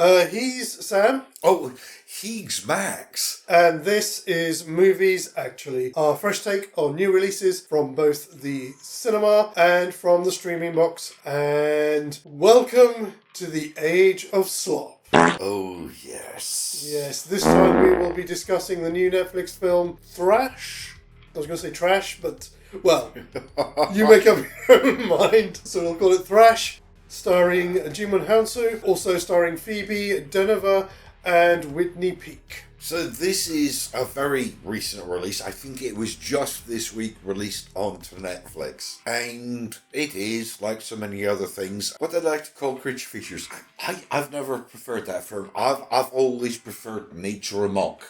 He's Sam. Oh, he's Max. And this is Movies Actually, our fresh take on new releases from both the cinema and from the streaming box. And welcome to the age of slop. Oh, yes. Yes, this time we will be discussing the new Netflix film Thrash. I was going to say trash, but, well, you make up your own mind. So we'll call it Thrash, starring Jimon Hounsou, also starring Phoebe Denova and Whitney Peak. So this is a very recent release. I think it was just this week released onto Netflix. And it is, like so many other things, what they like to call creature features. I've never preferred that term. I've always preferred nature amok.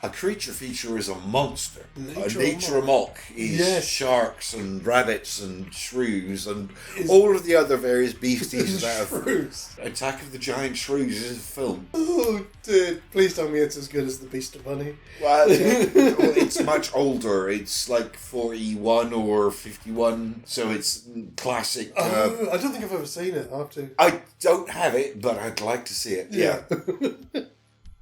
A creature feature is a monster. Nature amok is sharks and rabbits and shrews and all of the other various beasties that have... Attack of the Giant Shrews is a film. Oh, dude. Please tell me it's as good as The Beast of Money. Well, it's much older. It's like 41 or 51, so it's classic. I don't think I've ever seen it. I have to. I don't have it, but I'd like to see it. Yeah.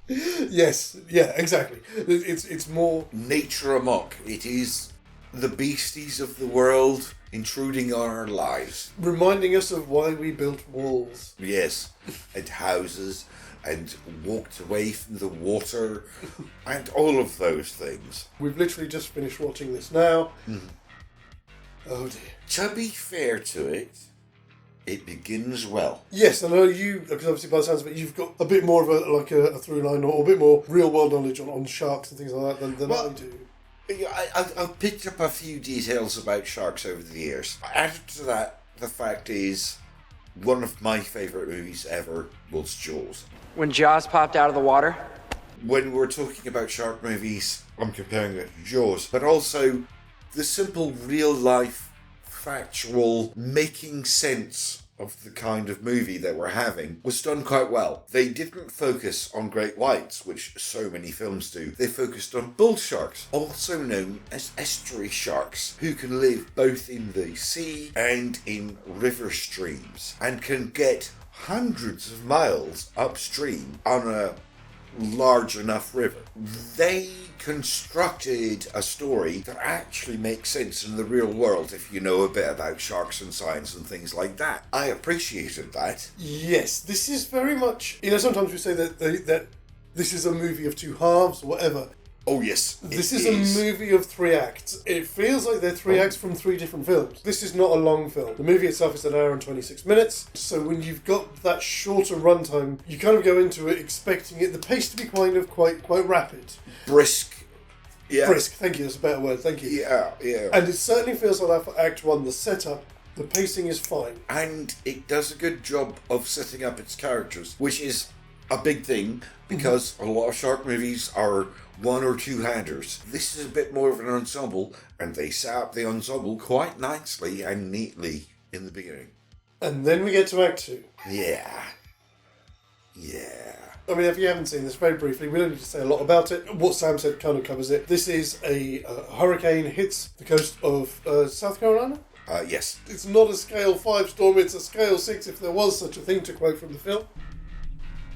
Yes, yeah, exactly. It's more nature amok. It is the beasties of the world intruding on our lives, reminding us of why we built walls. Yes, and houses, and walked away from the water, and all of those things. We've literally just finished watching this now. Oh dear. To be fair to it, it begins well. Yes, I know you, because obviously by the sounds of it, you've got a bit more of a through line or a bit more real world knowledge on sharks and things like that than I do. I've picked up a few details about sharks over the years. Added to that, the fact is, one of my favourite movies ever was Jaws. When Jaws popped out of the water? When we're talking about shark movies, I'm comparing it to Jaws, but also the simple real life factual making sense of the kind of movie that we're having was done quite well. They didn't focus on great whites, which so many films do. They focused on bull sharks, also known as estuary sharks, who can live both in the sea and in river streams and can get hundreds of miles upstream on a large enough river. They constructed a story that actually makes sense in the real world if you know a bit about sharks and science and things like that. I appreciated that. Yes, this is very much... sometimes we say that this is a movie of two halves or whatever. Oh yes, this is a movie of 3 acts. It feels like they're 3 acts from 3 different films. This is not a long film. The movie itself is 1 hour and 26 minutes. So when you've got that shorter runtime, you kind of go into it expecting the pace to be quite rapid. Brisk. Yeah. Brisk, thank you, that's a better word, thank you. Yeah. And it certainly feels like that for Act 1. The setup, the pacing is fine. And it does a good job of setting up its characters, which is a big thing, because a lot of shark movies are 1 or 2 handers. This is a bit more of an ensemble, and they set up the ensemble quite nicely and neatly in the beginning. And then we get to Act 2. Yeah. I mean, if you haven't seen this, very briefly, we don't need to say a lot about it. What Sam said kind of covers it. This is a hurricane hits the coast of South Carolina. Yes. It's not a scale 5 storm, it's a scale 6 if there was such a thing, to quote from the film.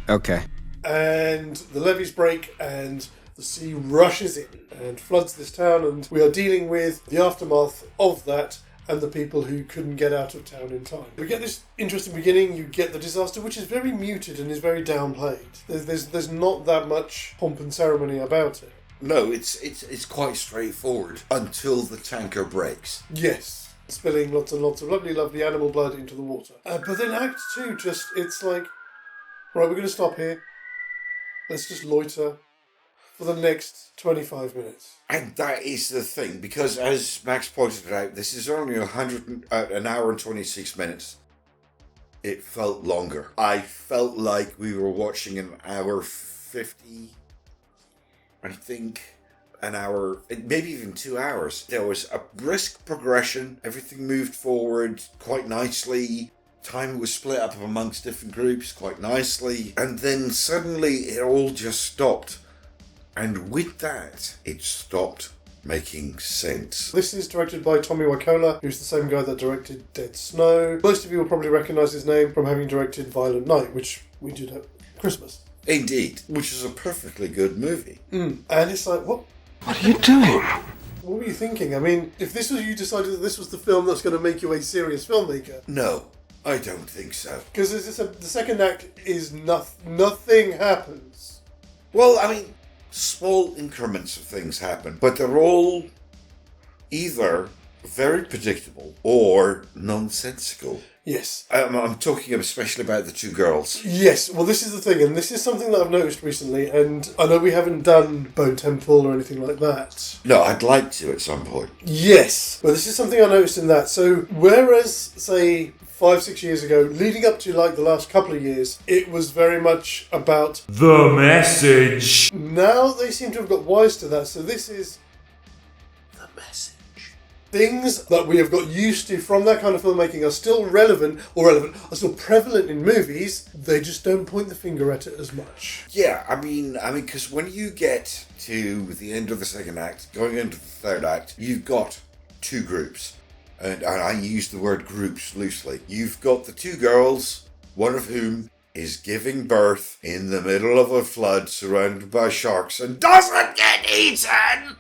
Okay. And the levees break and the sea rushes in and floods this town, and we are dealing with the aftermath of that and the people who couldn't get out of town in time. We get this interesting beginning. You get the disaster, which is very muted and is very downplayed. There's not that much pomp and ceremony about it. No, it's quite straightforward until the tanker breaks. Yes, spilling lots and lots of lovely animal blood into the water. But then Act 2 it's like, right, we're going to stop here. Let's just loiter for the next 25 minutes. And that is the thing, because as Max pointed out, this is only 1 hour and 26 minutes. It felt longer. I felt like we were watching an hour 50, I think an hour, maybe even 2 hours. There was a brisk progression. Everything moved forward quite nicely. Time was split up amongst different groups quite nicely. And then suddenly it all just stopped. And with that, it stopped making sense. This is directed by Tommy Wakola, who's the same guy that directed Dead Snow. Most of you will probably recognise his name from having directed Violent Night, which we did Christmas. Indeed. Which is a perfectly good movie. And it's like, what? What are you doing? What were you thinking? I mean, if this was you decided that this was the film that's going to make you a serious filmmaker. No, I don't think so. Because the second act is nothing happens. Well, I mean, small increments of things happen, but they're all either very predictable or nonsensical. Yes. I'm talking especially about the two girls. Yes, well this is the thing, and this is something that I've noticed recently, and I know we haven't done Bone Temple or anything like that. No, I'd like to at some point. Yes, but this is something I noticed in that. So, whereas, say, 5-6 years ago, leading up to like the last couple of years, it was very much about the message. Now they seem to have got wise to that, so this is the message. Things that we have got used to from that kind of filmmaking are still are still prevalent in movies. They just don't point the finger at it as much. Yeah, I mean, because when you get to the end of the second act, going into the third act, you've got two groups. And I use the word groups loosely. You've got the two girls, one of whom is giving birth in the middle of a flood surrounded by sharks and doesn't get eaten!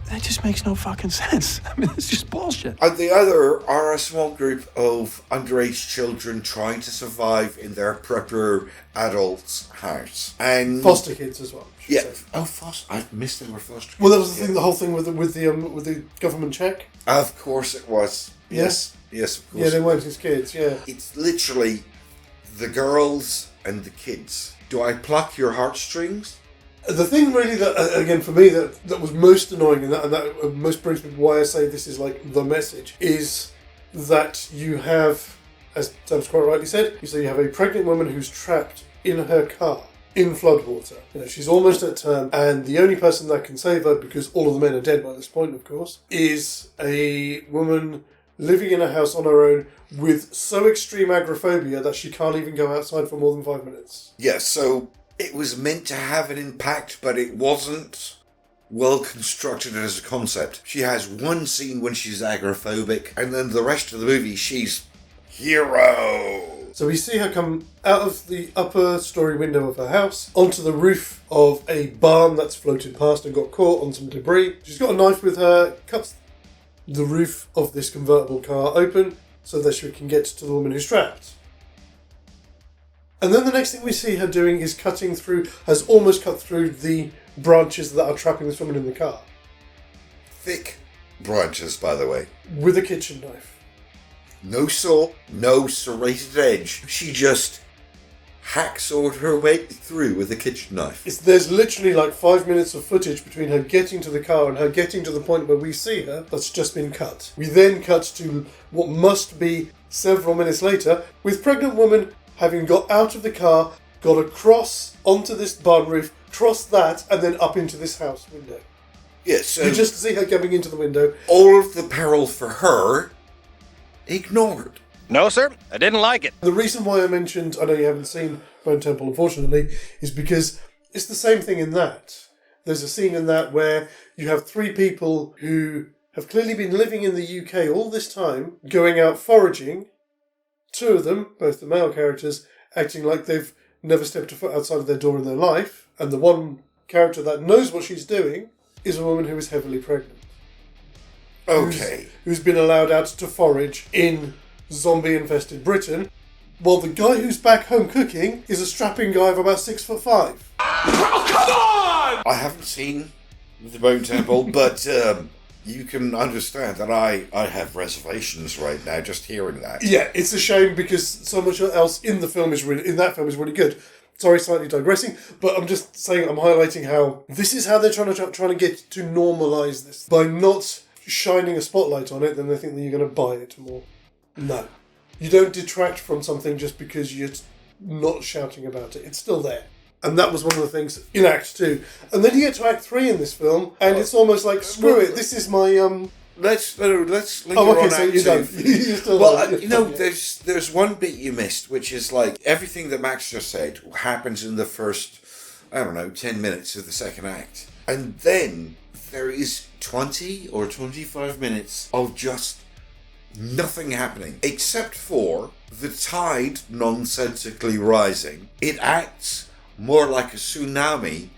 That just makes no fucking sense. I mean, it's just bullshit. And the other are a small group of underage children trying to survive in their prepper adult's house. And Foster kids as well. Yeah. Say. Oh, foster. I missed they were foster kids. Well, that was the thing. The whole thing with the government check. Of course it was. Yes. Yes, of course. Yeah, they weren't his kids. Yeah. It's literally the girls and the kids. Do I pluck your heartstrings? The thing really that, again, for me, that was most annoying and that most brings me to why I say this is like the message, is that you have, as Sam's quite rightly said, you have a pregnant woman who's trapped in her car in floodwater. You know, she's almost at term, and the only person that can save her, because all of the men are dead by this point, of course, is a woman living in a house on her own with so extreme agoraphobia that she can't even go outside for more than 5 minutes. Yeah, so it was meant to have an impact, but it wasn't well constructed as a concept. She has one scene when she's agoraphobic, and then the rest of the movie, she's hero. So we see her come out of the upper story window of her house onto the roof of a barn that's floated past and got caught on some debris. She's got a knife with her, cuts the roof of this convertible car open so that she can get to the woman who's trapped. And then the next thing we see her doing is has almost cut through the branches that are trapping this woman in the car. Thick branches, by the way. With a kitchen knife. No saw, no serrated edge. She just hacksawed her way through with a kitchen knife. There's literally like 5 minutes of footage between her getting to the car and her getting to the point where we see her that's just been cut. We then cut to what must be several minutes later, with pregnant woman having got out of the car, got across onto this barn roof, crossed that, and then up into this house window. Yes, so you just see her coming into the window. All of the peril for her ignored. No, sir, I didn't like it. The reason why I mentioned, I know you haven't seen Bone Temple, unfortunately, is because it's the same thing in that. There's a scene in that where you have 3 people who have clearly been living in the UK all this time, going out foraging. 2 of them, both the male characters, acting like they've never stepped a foot outside of their door in their life, and the one character that knows what she's doing is a woman who is heavily pregnant. Okay. Who's been allowed out to forage in zombie-infested Britain, while the guy who's back home cooking is a strapping guy of about 6'5". Oh, come on! I haven't seen the Bone Temple, but you can understand that I have reservations right now just hearing that. Yeah, it's a shame because so much else in that film is really good. Sorry, slightly digressing, but I'm just saying, I'm highlighting how this is how they're trying to get to normalise this. By not shining a spotlight on it, then they think that you're going to buy it more. No. You don't detract from something just because you're not shouting about it. It's still there. And that was one of the things in Act 2. And then you get to Act 3 in this film, and it's almost like, screw it, this is my... Let's linger okay, on so Act you're 2. done. You're still Well, done. there's one bit you missed, which is like everything that Max just said happens in the first, 10 minutes of the second act. And then there is 20 or 25 minutes of just nothing happening, except for the tide nonsensically rising. It acts more like a tsunami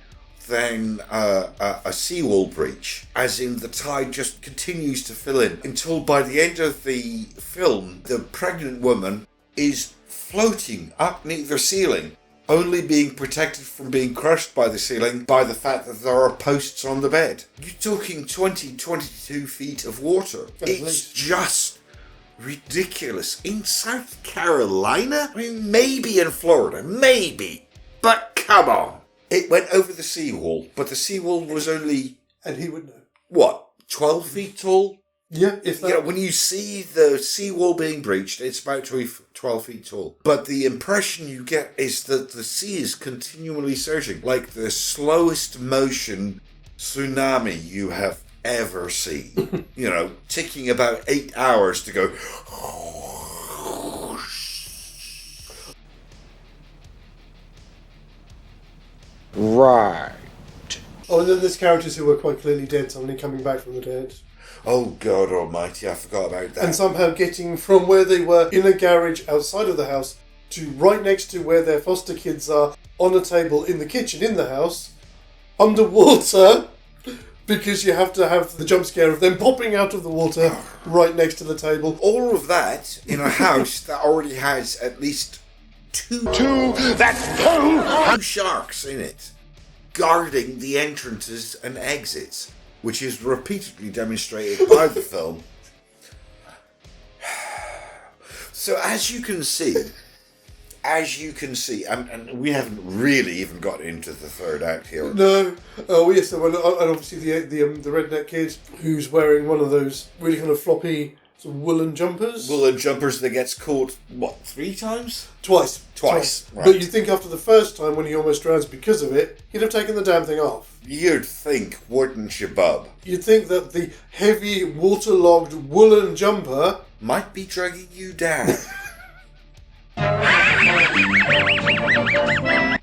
than a seawall breach, as in the tide just continues to fill in until by the end of the film, the pregnant woman is floating up near the ceiling, only being protected from being crushed by the ceiling by the fact that there are posts on the bed. You're talking 22 feet of water. It's just ridiculous. In South Carolina? I mean, maybe in Florida, maybe. But come on. It went over the seawall, but the seawall was only... And he would know. What, 12 feet tall? Yeah, if that... You know, when you see the seawall being breached, it's about 12 feet tall. But the impression you get is that the sea is continually surging, like the slowest motion tsunami you have ever seen. You know, taking about 8 hours to go... Right. Oh, and then there's characters who were quite clearly dead, suddenly coming back from the dead. Oh, God almighty, I forgot about that. And somehow getting from where they were in a garage outside of the house to right next to where their foster kids are on a table in the kitchen in the house, underwater, because you have to have the jump scare of them popping out of the water right next to the table. All of that in a house that already has at least two sharks in it, guarding the entrances and exits, which is repeatedly demonstrated by the film. So as you can see, and we haven't really even got into the third act here. No. Oh, yes, and obviously the redneck kid who's wearing one of those really kind of floppy sort of woolen jumpers. Woolen jumpers that gets caught, what, 3 times? Twice. Right. But you'd think after the first time when he almost drowns because of it, he'd have taken the damn thing off. You'd think, wouldn't you, bub? You'd think that the heavy, waterlogged woolen jumper might be dragging you down.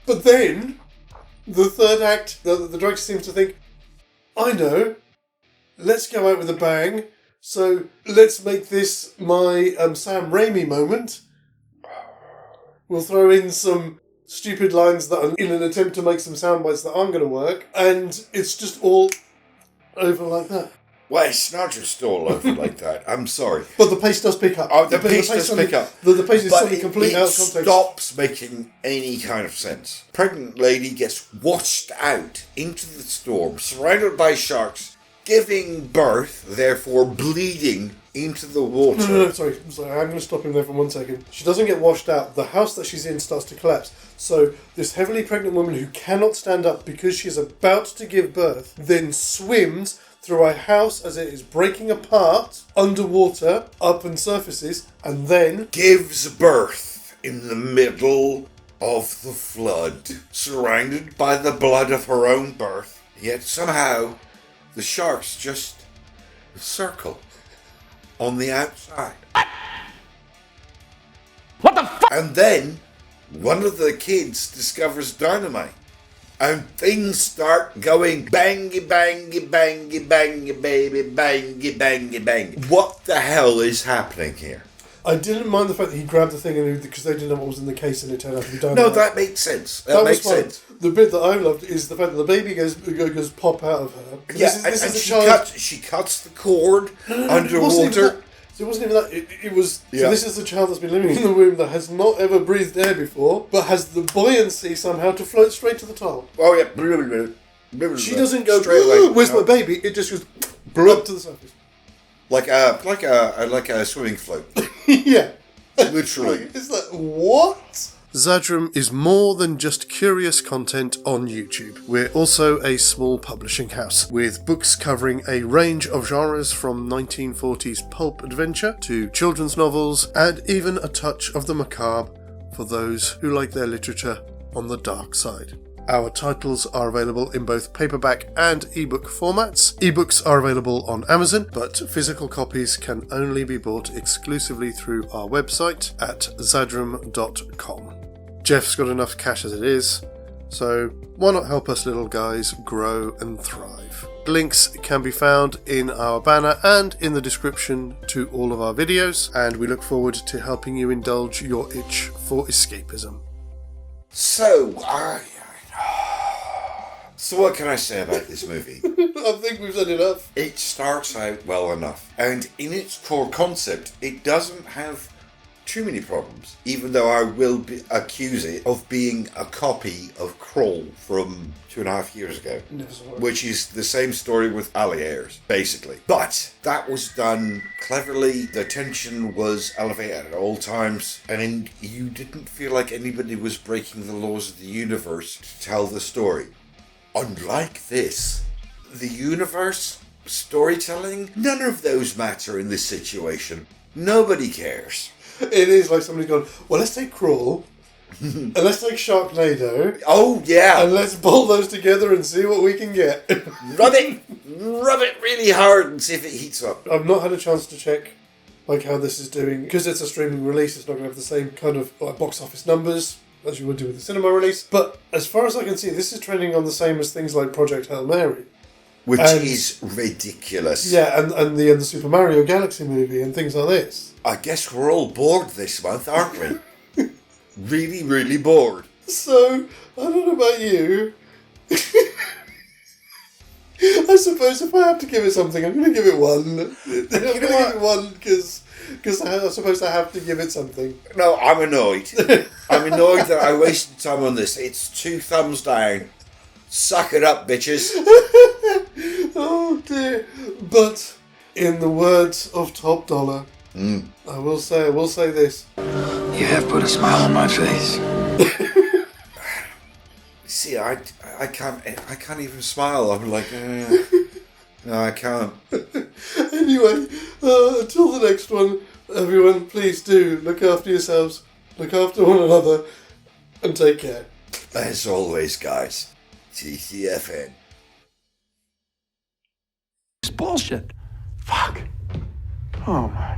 But then, the third act, the director seems to think, I know, let's go out with a bang, so let's make this my Sam Raimi moment. We'll throw in some stupid lines that are in an attempt to make some sound bites that aren't going to work, and it's just all over like that. Well, it's not just all over like that. I'm sorry. But the pace does pick up. Oh, the pace does pick up. The pace is but suddenly completely out of context. It stops making any kind of sense. Pregnant lady gets washed out into the storm, surrounded by sharks, giving birth, therefore bleeding into the water. No, sorry. I'm going to stop him there for 1 second. She doesn't get washed out. The house that she's in starts to collapse. So this heavily pregnant woman who cannot stand up because she's about to give birth then swims through a house as it is breaking apart, underwater, up and surfaces, and then gives birth in the middle of the flood, surrounded by the blood of her own birth. Yet somehow the sharks just circle on the outside. What the fuck? And then one of the kids discovers dynamite. And things start going bangy, bangy, bangy, bangy, baby, bangy, bangy, bangy. What the hell is happening here? I didn't mind the fact that he grabbed the thing and because they didn't know what was in the case and it turned out to be dynamite. No, that makes sense. That makes sense. The bit that I loved is the fact that the baby goes pop out of her. Yeah, this is she cuts the cord underwater. It wasn't even that. It was. Yeah. So this is the child that's been living in the womb that has not ever breathed air before, but has the buoyancy somehow to float straight to the top. Oh yeah. She doesn't go straight away. Where's my baby? It just goes up to the surface. Like a swimming float. Yeah. Literally. It's like, what? Xadrum is more than just curious content on YouTube. We're also a small publishing house, with books covering a range of genres from 1940s pulp adventure to children's novels, and even a touch of the macabre for those who like their literature on the dark side. Our titles are available in both paperback and ebook formats. Ebooks are available on Amazon, but physical copies can only be bought exclusively through our website at xadrum.com. Jeff's got enough cash as it is, so why not help us little guys grow and thrive? Links can be found in our banner and in the description to all of our videos, and we look forward to helping you indulge your itch for escapism. So, So what can I say about this movie? I think we've said enough. It starts out well enough, and in its core concept, it doesn't have too many problems, even though I will accuse it of being a copy of Crawl from 2.5 years ago, which is the same story with alligators, basically. But that was done cleverly, the tension was elevated at all times, and you didn't feel like anybody was breaking the laws of the universe to tell the story. Unlike this, the universe, storytelling, none of those matter in this situation. Nobody cares. It is like somebody's gone, well, let's take Crawl, and let's take Sharknado. Oh, yeah. And let's bolt those together and see what we can get. Rub it really hard and see if it heats up. I've not had a chance to check like how this is doing, because it's a streaming release. It's not going to have the same kind of like box office numbers as you would do with the cinema release. But as far as I can see, this is trending on the same as things like Project Hail Mary. Which is ridiculous. Yeah, and the Super Mario Galaxy movie and things like this. I guess we're all bored this month, aren't we? Really, really bored. So, I don't know about you. I suppose if I have to give it something, I'm going to give it 1. I'm going to give it 1 because I suppose I have to give it something. No, I'm annoyed. I'm annoyed that I wasted time on this. It's 2 thumbs down. Suck it up, bitches. Oh dear. But in the words of Top Dollar, I will say this. You have put a smile on my face. See, I can't even smile. I'm like, no, I can't. Anyway, until the next one, everyone, please do look after yourselves, look after one another, and take care. As always, guys, TCFN. It's bullshit. Fuck. Oh my.